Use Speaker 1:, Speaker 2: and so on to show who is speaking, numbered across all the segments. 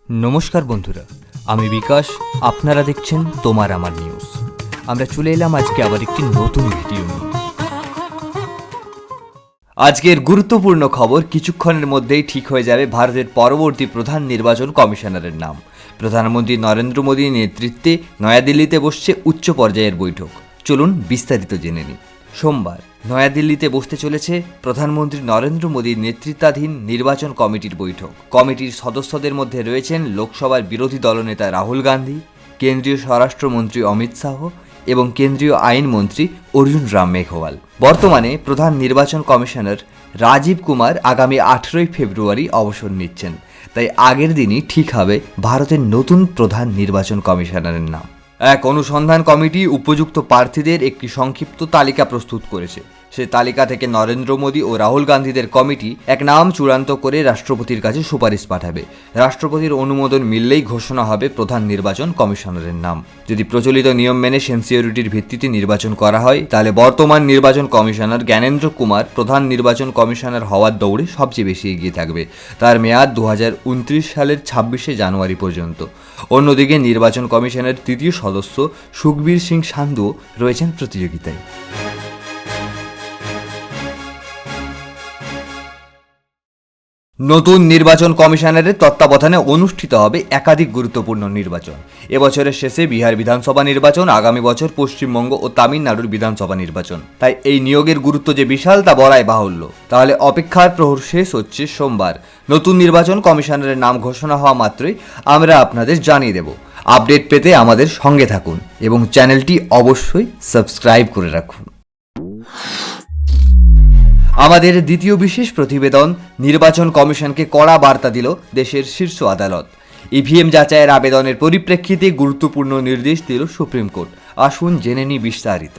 Speaker 1: নমস্কার বন্ধুরা, আমি বিকাশ। আপনারা দেখছেন তোমার আমার নিউজ। আমরা চলে এলাম আজকে আবার একটি নতুন ভিডিও নিয়ে। আজকের গুরুত্বপূর্ণ খবর, কিছুক্ষণের মধ্যেই ঠিক হয়ে যাবে ভারতের পরবর্তী প্রধান নির্বাচন কমিশনারের নাম। প্রধানমন্ত্রী নরেন্দ্র মোদীর নেতৃত্বে নয়াদিল্লিতে বসছে উচ্চ পর্যায়ের বৈঠক। চলুন বিস্তারিত জেনে নিই। সোমবার নয়াদিল্লিতে বসতে চলেছে প্রধানমন্ত্রী নরেন্দ্র মোদীর নেতৃত্বাধীন নির্বাচন কমিটির বৈঠক। কমিটির সদস্যদের মধ্যে রয়েছেন লোকসভার বিরোধী দলনেতা রাহুল গান্ধী, কেন্দ্রীয় স্বরাষ্ট্রমন্ত্রী অমিত শাহ এবং কেন্দ্রীয় আইনমন্ত্রী অর্জুন রাম মেঘওয়াল। বর্তমানে প্রধান নির্বাচন কমিশনার রাজীব কুমার আগামী 18 ফেব্রুয়ারি অবসর নিচ্ছেন, তাই আগের দিনই ঠিক হবে ভারতের নতুন প্রধান নির্বাচন কমিশনারের নাম। এক অনুসন্ধান কমিটি উপযুক্ত প্রার্থীদের একটি সংক্ষিপ্ত তালিকা প্রস্তুত করেছে। সে তালিকা থেকে নরেন্দ্র মোদী ও রাহুল গান্ধীদের কমিটি এক নাম চূড়ান্ত করে রাষ্ট্রপতির কাছে সুপারিশ পাঠাবে। রাষ্ট্রপতির অনুমোদন মিললেই ঘোষণা হবে প্রধান নির্বাচন কমিশনারের নাম। যদি প্রচলিত নিয়ম মেনে সেন্সিওরিটির ভিত্তিতে নির্বাচন করা হয়, তাহলে বর্তমান নির্বাচন কমিশনার জ্ঞানেন্দ্র কুমার প্রধান নির্বাচন কমিশনার হওয়ার দৌড়ে সবচেয়ে বেশি এগিয়ে থাকবে। তার মেয়াদ 2029 সালের 26শে জানুয়ারি পর্যন্ত। অন্যদিকে নির্বাচন কমিশনের তৃতীয় সদস্য সুখবীর সিং সান্ধু রয়েছেন প্রতিযোগিতায়। নতুন নির্বাচন কমিশনারের তত্ত্বাবধানে অনুষ্ঠিত হবে একাধিক গুরুত্বপূর্ণ নির্বাচন। এবছরের শেষে বিহার বিধানসভা নির্বাচন, আগামী বছর পশ্চিমবঙ্গ ও তামিলনাড়ুর বিধানসভা নির্বাচন। তাই এই নিয়োগের গুরুত্ব যে বিশাল তা বলাই বাহুল্য। তাহলে অপেক্ষার প্রহর শেষ হচ্ছে সোমবার। নতুন নির্বাচন কমিশনারের নাম ঘোষণা হওয়া মাত্রই আমরা আপনাদের জানিয়ে দেব। আপডেট পেতে আমাদের সঙ্গে থাকুন এবং চ্যানেলটি অবশ্যই সাবস্ক্রাইব করে রাখুন। আমাদের দ্বিতীয় বিশেষ প্রতিবেদন, নির্বাচন কমিশনকে কড়া বার্তা দিল দেশের শীর্ষ আদালত। ইভিএম যাচাইয়ের আবেদনের পরিপ্রেক্ষিতে গুরুত্বপূর্ণ নির্দেশ দিল সুপ্রিম কোর্ট। আসুন জেনে নিই বিস্তারিত।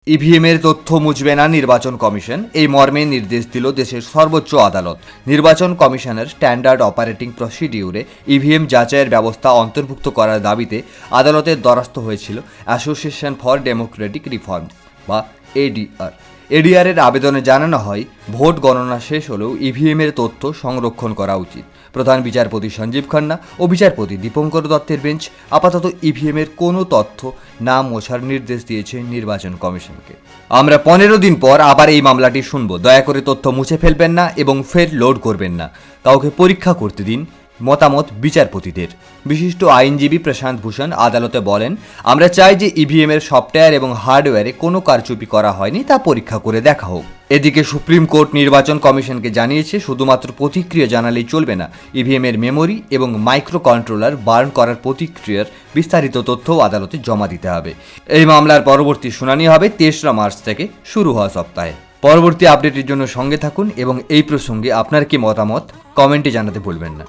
Speaker 1: ইভিএমের তথ্য মুছবে না নির্বাচন কমিশন, এই মর্মে নির্দেশ দিল দেশের সর্বোচ্চ আদালত। নির্বাচন কমিশনের স্ট্যান্ডার্ড অপারেটিং প্রসিডিউরে ইভিএম যাচাইয়ের ব্যবস্থা অন্তর্ভুক্ত করার দাবিতে আদালতের দ্বারস্থ হয়েছিল অ্যাসোসিয়েশন ফর ডেমোক্রেটিক রিফর্মস বা এডিআর। এডিআরের আবেদনে জানানো হয়, ভোট গণনা শেষ হলেও ইভিএমের তথ্য সংরক্ষণ করা উচিত। প্রধান বিচারপতি সঞ্জীব খান্না ও বিচারপতি দীপঙ্কর দত্তের বেঞ্চ আপাতত ইভিএমের কোনো তথ্য না মোছার নির্দেশ দিয়েছে নির্বাচন কমিশনকে। আমরা 15 দিন পর আবার এই মামলাটি শুনব। দয়া করে তথ্য মুছে ফেলবেন না এবং ফের লোড করবেন না। কাউকে পরীক্ষা করতে দিন। মতামত বিচারপতিদের। বিশিষ্ট আইনজীবী প্রশান্ত ভূষণ আদালতে বলেন, আমরা চাই যে ইভিএমের সফটওয়্যার এবং হার্ডওয়্যারে কোনো কারচুপি করা হয়নি তা পরীক্ষা করে দেখা হোক। এদিকে সুপ্রিম কোর্ট নির্বাচন কমিশনকে জানিয়েছে, শুধুমাত্র প্রতিক্রিয়া জানালেই চলবে না। ইভিএমের মেমোরি এবং মাইক্রো কন্ট্রোলার বার্ন করার প্রতিক্রিয়ার বিস্তারিত তথ্যও আদালতে জমা দিতে হবে। এই মামলার পরবর্তী শুনানি হবে 23 মার্চ থেকে শুরু হওয়া সপ্তাহে। পরবর্তী আপডেটের জন্য সঙ্গে থাকুন এবং এই প্রসঙ্গে আপনার কি মতামত কমেন্টে জানাতে ভুলবেন না।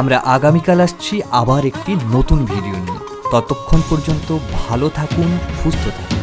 Speaker 1: আমরা আগামীকাল আসছি আবার একটি নতুন ভিডিও নিয়ে। ততক্ষণ পর্যন্ত ভালো থাকুন, সুস্থ থাকুন।